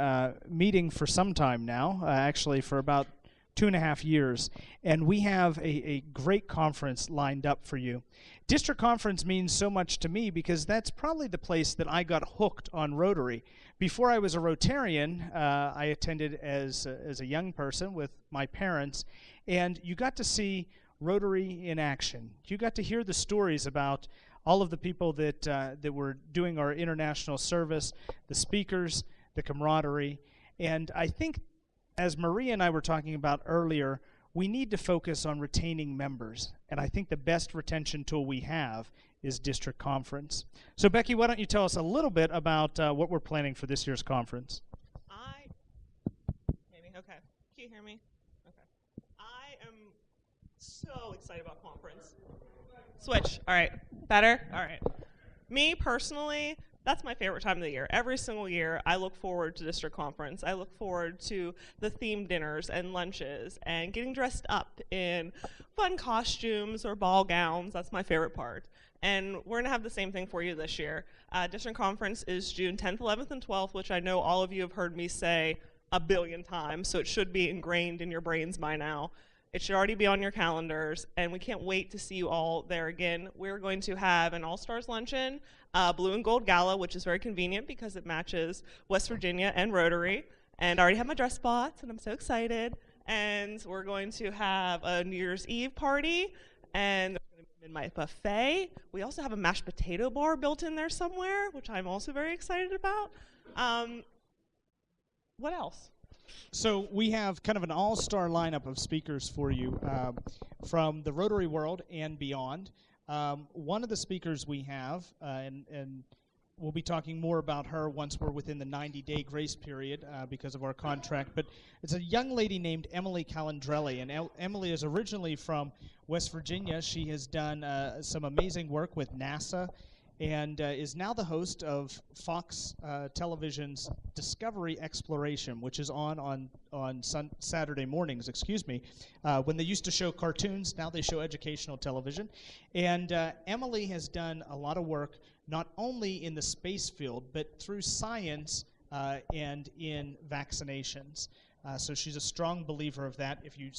meeting for some time now, actually for about 2.5 years, and we have a great conference lined up for you. District conference means so much to me because that's probably the place that I got hooked on Rotary. Before I was a Rotarian, I attended as a young person with my parents, and you got to see Rotary in action. You got to hear the stories about all of the people that were doing our international service, the speakers, the camaraderie, and I think, as Maria and I were talking about earlier, we need to focus on retaining members, and I think the best retention tool we have is district conference. So Becky, why don't you tell us a little bit about what we're planning for this year's conference? Okay. Can you hear me? Okay. I am so excited about conference. Switch. All right. Better? All right. Me personally, that's my favorite time of the year. Every single year, I look forward to district conference. I look forward to the themed dinners and lunches and getting dressed up in fun costumes or ball gowns. That's my favorite part. And we're going to have the same thing for you this year. District conference is June 10th, 11th, and 12th, which I know all of you have heard me say a billion times, so it should be ingrained in your brains by now. It should already be on your calendars, and we can't wait to see you all there again. We're going to have an All-Stars Luncheon, Blue and Gold Gala, which is very convenient because it matches West Virginia and Rotary, and I already have my dress bought, and I'm so excited. And we're going to have a New Year's Eve party, and midnight buffet. We also have a mashed potato bar built in there somewhere, which I'm also very excited about. What else? So we have kind of an all-star lineup of speakers for you from the Rotary world and beyond. One of the speakers we have, and we'll be talking more about her once we're within the 90-day grace period because of our contract, but it's a young lady named Emily Calandrelli, and Emily is originally from West Virginia. She has done some amazing work with NASA and is now the host of Fox Television's Discovery Exploration, which is on Saturday mornings, when they used to show cartoons. Now they show educational television. And Emily has done a lot of work not only in the space field, but through science and in vaccinations. So she's a strong believer of that. If you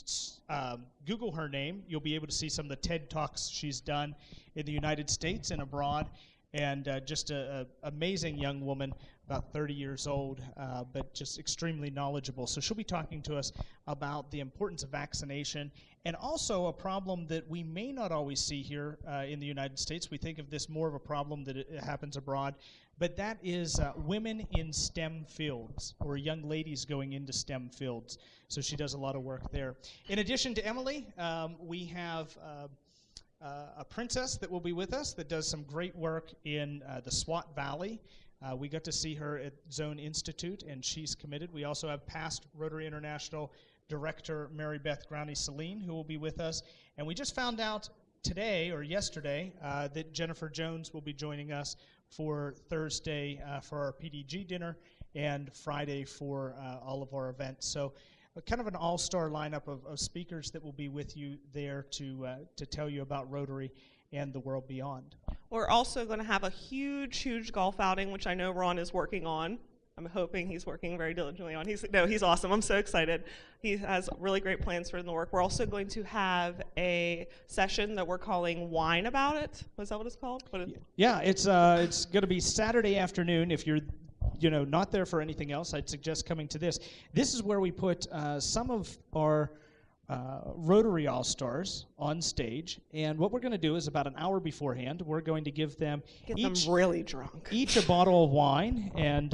Google her name, you'll be able to see some of the TED Talks she's done in the United States and abroad. And just an amazing young woman, about 30 years old, but just extremely knowledgeable. So she'll be talking to us about the importance of vaccination and also a problem that we may not always see here in the United States. We think of this more of a problem that it happens abroad, but that is women in STEM fields or young ladies going into STEM fields. So she does a lot of work there. In addition to Emily, we have a princess that will be with us that does some great work in the Swat Valley. We got to see her at Zone Institute, and she's committed. We also have past Rotary International Director Mary Beth Growney-Celine, who will be with us. And we just found out today or yesterday that Jennifer Jones will be joining us for Thursday for our PDG dinner and Friday for all of our events. So kind of an all-star lineup of speakers that will be with you there to tell you about Rotary and the world beyond. We're also going to have a huge golf outing, which I know Ron is working on. I'm hoping he's working very diligently on. He's awesome. I'm so excited. He has really great plans for the work. We're also going to have a session that we're calling Wine About It. Was that what it's called? Yeah, it's going to be Saturday afternoon. If you're not there for anything else, I'd suggest coming to this. This is where we put some of our Rotary All-Stars on stage, and what we're going to do is about an hour beforehand, we're going to give them really drunk, each a bottle of wine, and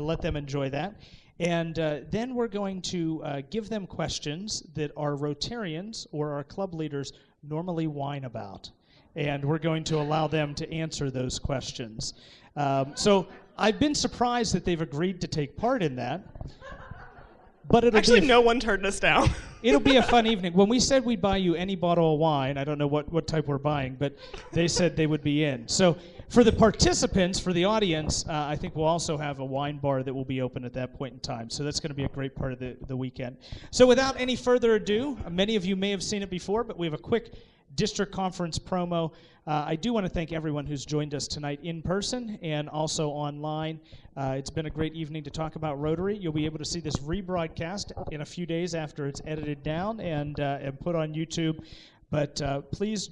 let them enjoy that. And then we're going to give them questions that our Rotarians or our club leaders normally whine about, and we're going to allow them to answer those questions. So I've been surprised that they've agreed to take part in that. But no one turned us down. It'll be a fun evening. When we said we'd buy you any bottle of wine, I don't know what type we're buying, but they said they would be in. So for the participants, for the audience, I think we'll also have a wine bar that will be open at that point in time. So that's going to be a great part of the weekend. So without any further ado, many of you may have seen it before, but we have a quick district conference promo. I do want to thank everyone who's joined us tonight in person and also online. It's been a great evening to talk about Rotary. You'll be able to see this rebroadcast in a few days after it's edited down and put on YouTube. But please,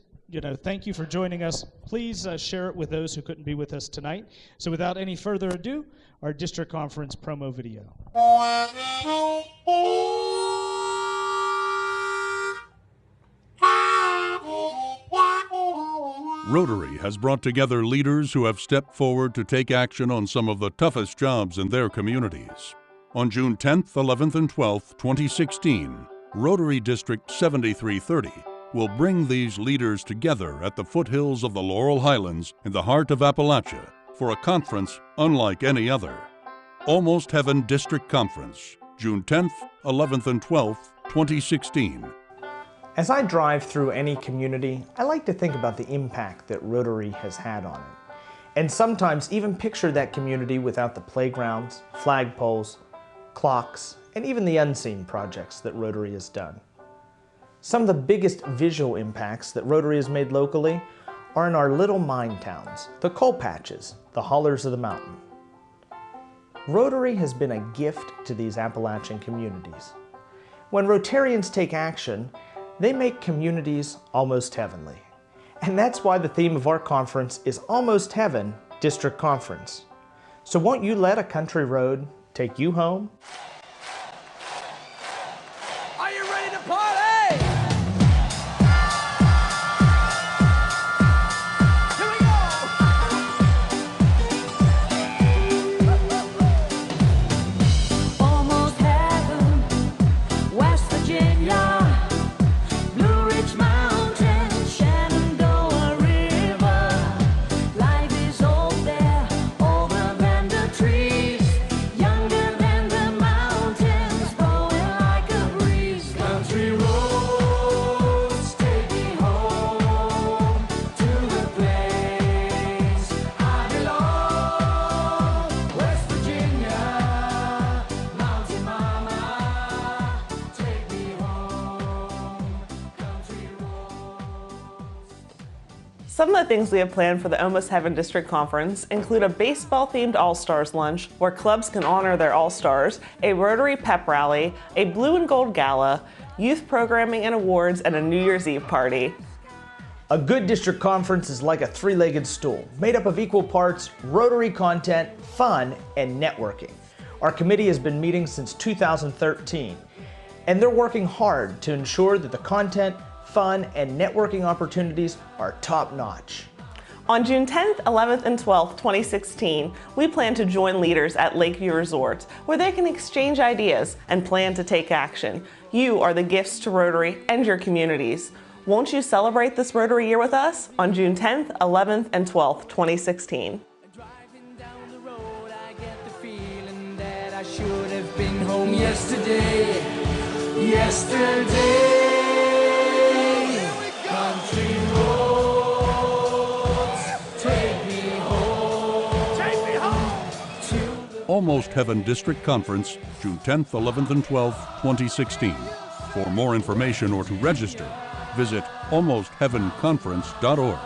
thank you for joining us. Please share it with those who couldn't be with us tonight. So without any further ado, our district conference promo video. Rotary has brought together leaders who have stepped forward to take action on some of the toughest jobs in their communities. On June 10th, 11th, and 12th, 2016, Rotary District 7330 will bring these leaders together at the foothills of the Laurel Highlands in the heart of Appalachia for a conference unlike any other. Almost Heaven District Conference, June 10th, 11th, and 12th, 2016. As I drive through any community, I like to think about the impact that Rotary has had on it, and sometimes even picture that community without the playgrounds, flagpoles, clocks, and even the unseen projects that Rotary has done. Some of the biggest visual impacts that Rotary has made locally are in our little mine towns, the coal patches, the hollers of the mountain. Rotary has been a gift to these Appalachian communities. When Rotarians take action, they make communities almost heavenly. And that's why the theme of our conference is Almost Heaven District Conference. So won't you let a country road take you home? Are you ready to party? Here we go! Almost heaven, West Virginia, Blue Ridge Mountains, Shenandoah River. Life is old there, older than the trees, younger than the mountains, blowing like a breeze. Country roads take me home to the place I belong. West Virginia, Mountain Mama, take me home. Country Some of the things we have planned for the Almost Heaven District Conference include a baseball-themed All-Stars lunch where clubs can honor their All-Stars, a Rotary pep rally, a blue and gold gala, youth programming and awards, and a New Year's Eve party. A good district conference is like a three-legged stool, made up of equal parts Rotary content, fun, and networking. Our committee has been meeting since 2013, and they're working hard to ensure that the content, fun, and networking opportunities are top-notch. On June 10th, 11th, and 12th, 2016, we plan to join leaders at Lakeview Resort, where they can exchange ideas and plan to take action. You are the gifts to Rotary and your communities. Won't you celebrate this Rotary year with us on June 10th, 11th, and 12th, 2016? That I should have been home yesterday. Yesterday. Country roads, take me home. Take me home. Almost Heaven District Conference, June 10th, 11th, and 12th, 2016. For more information or to register, visit almostheavenconference.org.